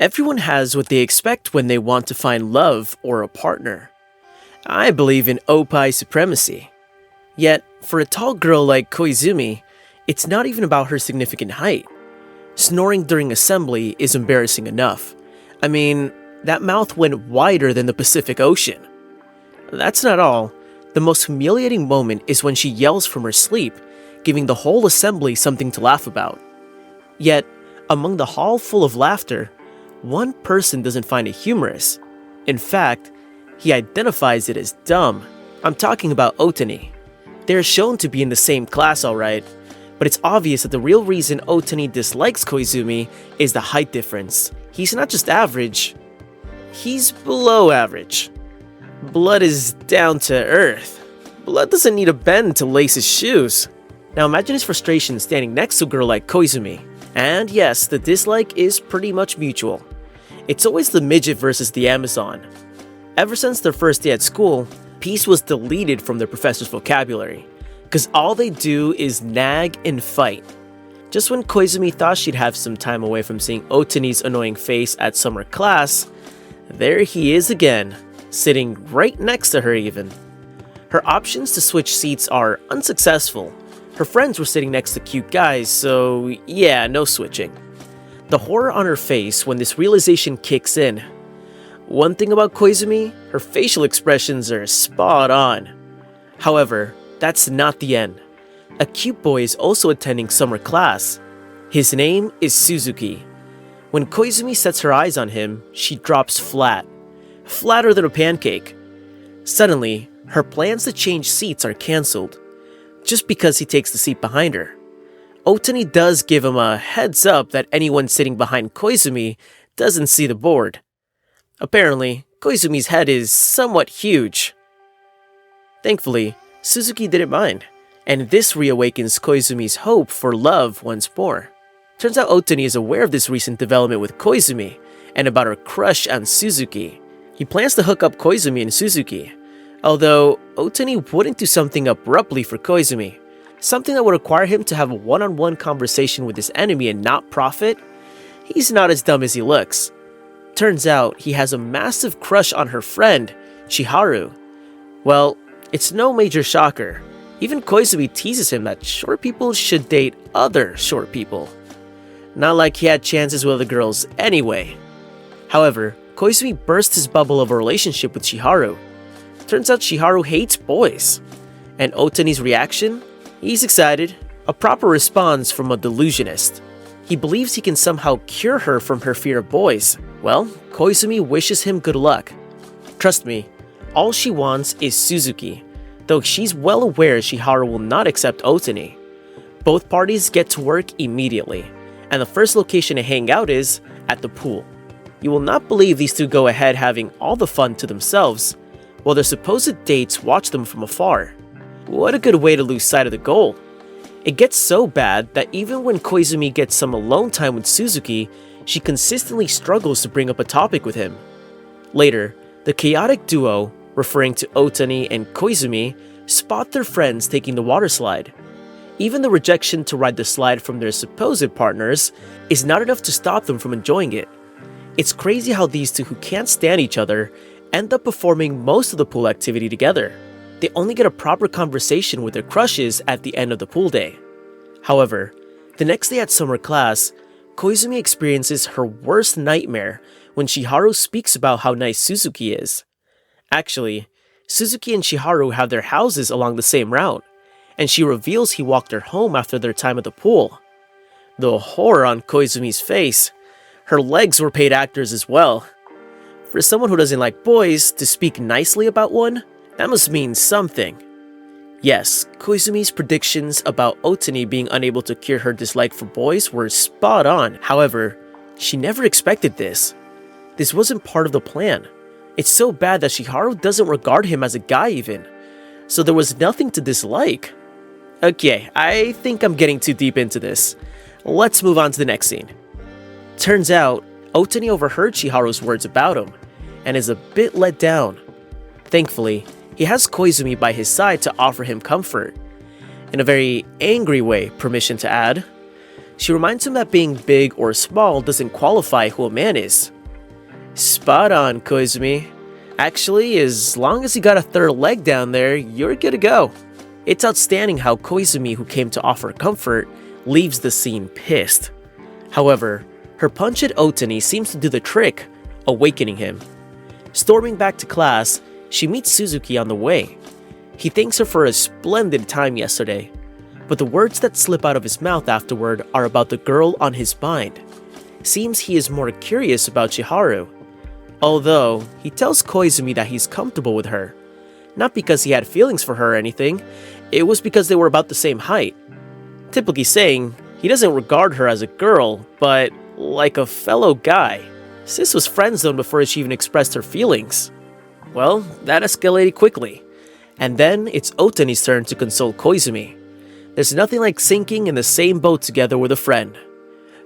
Everyone has what they expect when they want to find love or a partner. I believe in oppai supremacy. Yet, for a tall girl like Koizumi, it's not even about her significant height. Snoring during assembly is embarrassing enough. I mean, that mouth went wider than the Pacific Ocean. That's not all. The most humiliating moment is when she yells from her sleep, giving the whole assembly something to laugh about. Yet, among the hall full of laughter, one person doesn't find it humorous. In fact, he identifies it as dumb. I'm talking about Otani. They're shown to be in the same class, alright, but it's obvious that the real reason Otani dislikes Koizumi is the height difference. He's not just average, he's below average. Blood is down to earth. Blood doesn't need a bend to lace his shoes. Now imagine his frustration standing next to a girl like Koizumi. And yes, the dislike is pretty much mutual. It's always the midget versus the Amazon. Ever since their first day at school, peace was deleted from their professor's vocabulary, because all they do is nag and fight. Just when Koizumi thought she'd have some time away from seeing Otani's annoying face at summer class, there he is again, sitting right next to her even. Her options to switch seats are unsuccessful. Her friends were sitting next to cute guys, so yeah, no switching. The horror on her face when this realization kicks in. One thing about Koizumi, her facial expressions are spot on. However, that's not the end. A cute boy is also attending summer class. His name is Suzuki. When Koizumi sets her eyes on him, she drops flat. Flatter than a pancake. Suddenly, her plans to change seats are cancelled, just because he takes the seat behind her. Otani does give him a heads up that anyone sitting behind Koizumi doesn't see the board. Apparently, Koizumi's head is somewhat huge. Thankfully, Suzuki didn't mind, and this reawakens Koizumi's hope for love once more. Turns out Otani is aware of this recent development with Koizumi, and about her crush on Suzuki. He plans to hook up Koizumi and Suzuki, although Otani wouldn't do something abruptly for Koizumi, something that would require him to have a one-on-one conversation with his enemy and not profit. He's not as dumb as he looks. Turns out he has a massive crush on her friend, Chiharu. Well, it's no major shocker. Even Koizumi teases him that short people should date other short people. Not like he had chances with other girls anyway. However, Koizumi bursts his bubble of a relationship with Chiharu. Turns out Chiharu hates boys. And Otani's reaction? He's excited. A proper response from a delusionist. He believes he can somehow cure her from her fear of boys. Well, Koizumi wishes him good luck. Trust me, all she wants is Suzuki, though she's well aware Chiharu will not accept Otani. Both parties get to work immediately, and the first location to hang out is at the pool. You will not believe these two go ahead having all the fun to themselves, while their supposed dates watch them from afar. What a good way to lose sight of the goal. It gets so bad that even when Koizumi gets some alone time with Suzuki, she consistently struggles to bring up a topic with him. Later, the chaotic duo, referring to Otani and Koizumi, spot their friends taking the water slide. Even the rejection to ride the slide from their supposed partners is not enough to stop them from enjoying it. It's crazy how these two who can't stand each other end up performing most of the pool activity together. They only get a proper conversation with their crushes at the end of the pool day. However, the next day at summer class, Koizumi experiences her worst nightmare when Chiharu speaks about how nice Suzuki is. Actually, Suzuki and Chiharu have their houses along the same route, and she reveals he walked her home after their time at the pool. The horror on Koizumi's face. Her legs were paid actors as well. For someone who doesn't like boys to speak nicely about one, that must mean something. Yes, Koizumi's predictions about Otani being unable to cure her dislike for boys were spot on. However, she never expected this. This wasn't part of the plan. It's so bad that Chiharu doesn't regard him as a guy even. So there was nothing to dislike. Okay, I think I'm getting too deep into this. Let's move on to the next scene. Turns out, Otani overheard Chiharu's words about him, and is a bit let down. Thankfully, he has Koizumi by his side to offer him comfort. In a very angry way, permission to add. She reminds him that being big or small doesn't qualify who a man is. Spot on, Koizumi. Actually, as long as you got a third leg down there, you're good to go. It's outstanding how Koizumi, who came to offer comfort, leaves the scene pissed. However, her punch at Otani seems to do the trick, awakening him. Storming back to class, she meets Suzuki on the way. He thanks her for a splendid time yesterday, but the words that slip out of his mouth afterward are about the girl on his mind. Seems he is more curious about Chiharu, although he tells Koizumi that he's comfortable with her. Not because he had feelings for her or anything, it was because they were about the same height. Typically saying, he doesn't regard her as a girl, but like a fellow guy. Sis was friend-zoned before she even expressed her feelings. Well, that escalated quickly. And then it's Otani's turn to console Koizumi. There's nothing like sinking in the same boat together with a friend.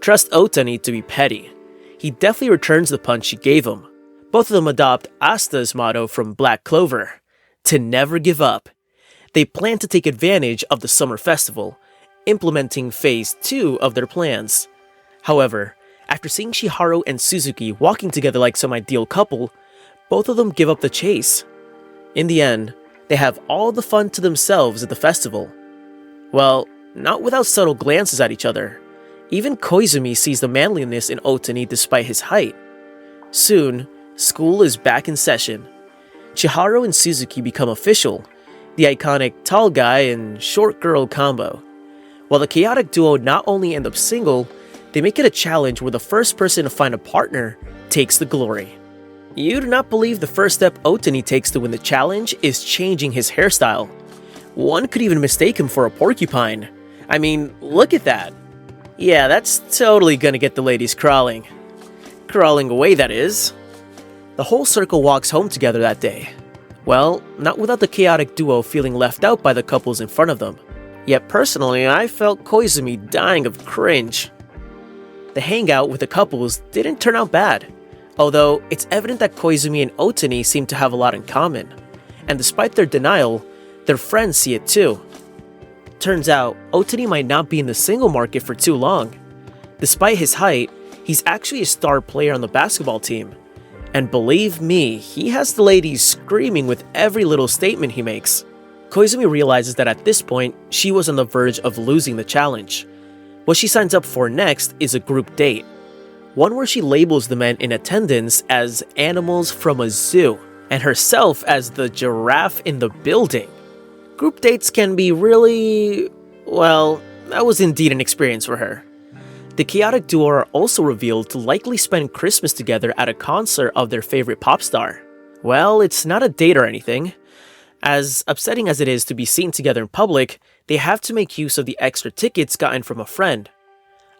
Trust Otani to be petty. He definitely returns the punch she gave him. Both of them adopt Asta's motto from Black Clover, to never give up. They plan to take advantage of the summer festival, implementing phase 2 of their plans. However, after seeing Chiharu and Suzuki walking together like some ideal couple, both of them give up the chase. In the end, they have all the fun to themselves at the festival. Well, not without subtle glances at each other. Even Koizumi sees the manliness in Otani despite his height. Soon, school is back in session. Chiharu and Suzuki become official, the iconic tall guy and short girl combo. While the chaotic duo not only end up single, they make it a challenge where the first person to find a partner takes the glory. You do not believe the first step Otani takes to win the challenge is changing his hairstyle. One could even mistake him for a porcupine. I mean, look at that. Yeah, that's totally gonna get the ladies crawling. Crawling away, that is. The whole circle walks home together that day. Well, not without the chaotic duo feeling left out by the couples in front of them. Yet personally, I felt Koizumi dying of cringe. The hangout with the couples didn't turn out bad, although it's evident that Koizumi and Otani seem to have a lot in common, and despite their denial, their friends see it too. Turns out, Otani might not be in the single market for too long. Despite his height, he's actually a star player on the basketball team. And believe me, he has the ladies screaming with every little statement he makes. Koizumi realizes that at this point, she was on the verge of losing the challenge. What she signs up for next is a group date. One where she labels the men in attendance as animals from a zoo, and herself as the giraffe in the building. Group dates can be really... well, that was indeed an experience for her. The chaotic duo are also revealed to likely spend Christmas together at a concert of their favorite pop star. Well, it's not a date or anything. As upsetting as it is to be seen together in public, they have to make use of the extra tickets gotten from a friend.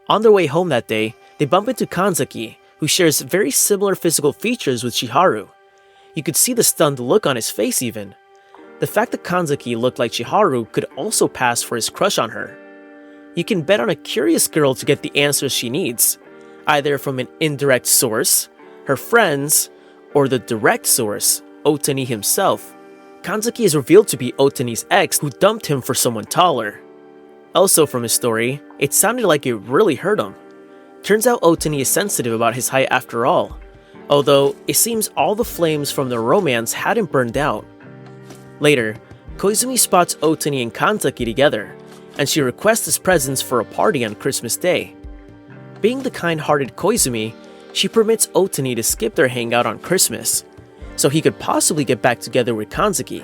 On their way home that day, they bump into Kanzaki, who shares very similar physical features with Chiharu. You could see the stunned look on his face even. The fact that Kanzaki looked like Chiharu could also pass for his crush on her. You can bet on a curious girl to get the answers she needs, either from an indirect source, her friends, or the direct source, Otani himself. Kanzaki is revealed to be Otani's ex who dumped him for someone taller. Also from his story, it sounded like it really hurt him. Turns out Otani is sensitive about his height after all, although it seems all the flames from their romance hadn't burned out. Later, Koizumi spots Otani and Kanzaki together, and she requests his presence for a party on Christmas Day. Being the kind-hearted Koizumi, she permits Otani to skip their hangout on Christmas, so he could possibly get back together with Kanzaki,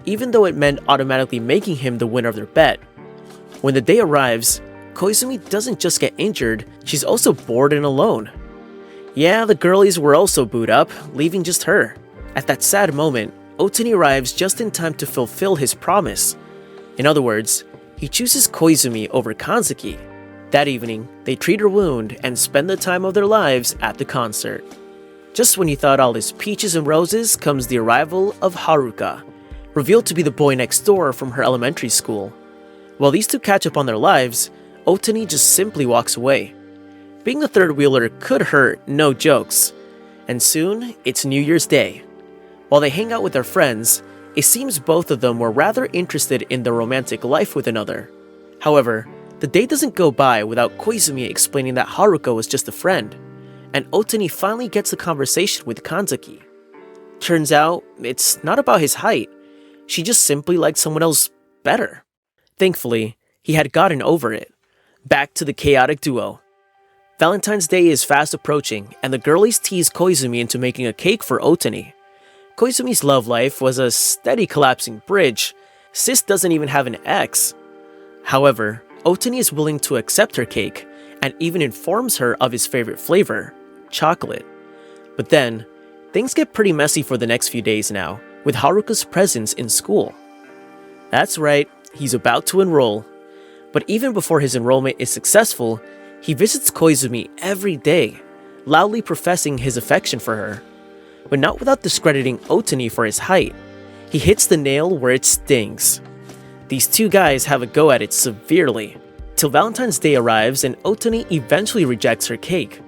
even though it meant automatically making him the winner of their bet. When the day arrives, Koizumi doesn't just get injured, she's also bored and alone. Yeah, the girlies were also booed up, leaving just her. At that sad moment, Otani arrives just in time to fulfill his promise. In other words, he chooses Koizumi over Kanzaki. That evening, they treat her wound and spend the time of their lives at the concert. Just when you thought all is peaches and roses comes the arrival of Haruka, revealed to be the boy next door from her elementary school. While these two catch up on their lives, Otani just simply walks away. Being the third wheeler could hurt, no jokes. And soon, it's New Year's Day. While they hang out with their friends, it seems both of them were rather interested in their romantic life with another. However, the The day doesn't go by without Koizumi explaining that Haruka was just a friend, and Otani finally gets a conversation with Kanzaki. Turns out, it's not about his height, she just simply liked someone else better. Thankfully, he had gotten over it. Back to the chaotic duo. Valentine's Day is fast approaching, and the girlies tease Koizumi into making a cake for Otani. Koizumi's love life was a steady collapsing bridge. Sis doesn't even have an ex. However, Otani is willing to accept her cake, and even informs her of his favorite flavor, chocolate. But then, things get pretty messy for the next few days now, with Haruka's presence in school. That's right, he's about to enroll. But even before his enrollment is successful, he visits Koizumi every day, loudly professing his affection for her. But not without discrediting Otani for his height. He hits the nail where it stings. These two guys have a go at it severely, till Valentine's Day arrives and Otani eventually rejects her cake.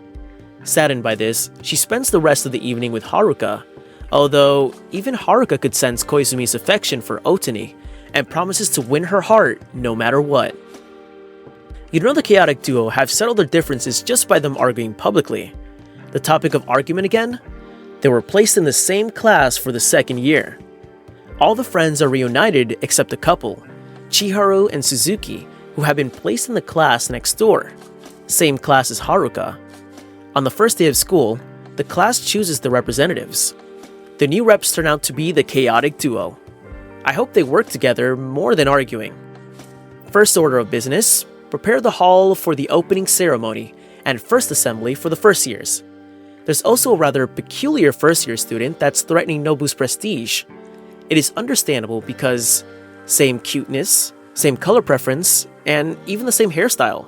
Saddened by this, she spends the rest of the evening with Haruka, although even Haruka could sense Koizumi's affection for Otani, and promises to win her heart no matter what. You know the chaotic duo have settled their differences just by them arguing publicly. The topic of argument again? They were placed in the same class for the second year. All the friends are reunited except a couple, Chiharu and Suzuki, who have been placed in the class next door. Same class as Haruka. On the first day of school, the class chooses the representatives. The new reps turn out to be the chaotic duo. I hope they work together more than arguing. First order of business, prepare the hall for the opening ceremony and first assembly for the first years. There's also a rather peculiar first-year student that's threatening Nobu's prestige. It is understandable because same cuteness, same color preference, and even the same hairstyle.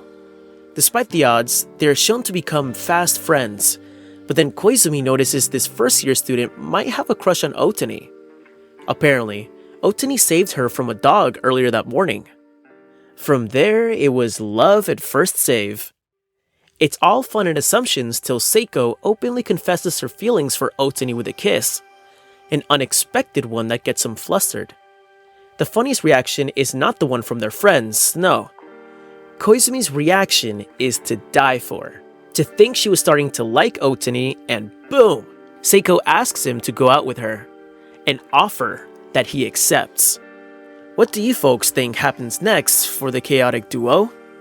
Despite the odds, they are shown to become fast friends, but then Koizumi notices this first-year student might have a crush on Otani. Apparently, Otani saved her from a dog earlier that morning. From there, it was love at first save. It's all fun and assumptions till Seiko openly confesses her feelings for Otani with a kiss. An unexpected one that gets them flustered. The funniest reaction is not the one from their friends, no. Koizumi's reaction is to die for. To think she was starting to like Otani, and boom! Seiko asks him to go out with her. An offer that he accepts. What do you folks think happens next for the chaotic duo?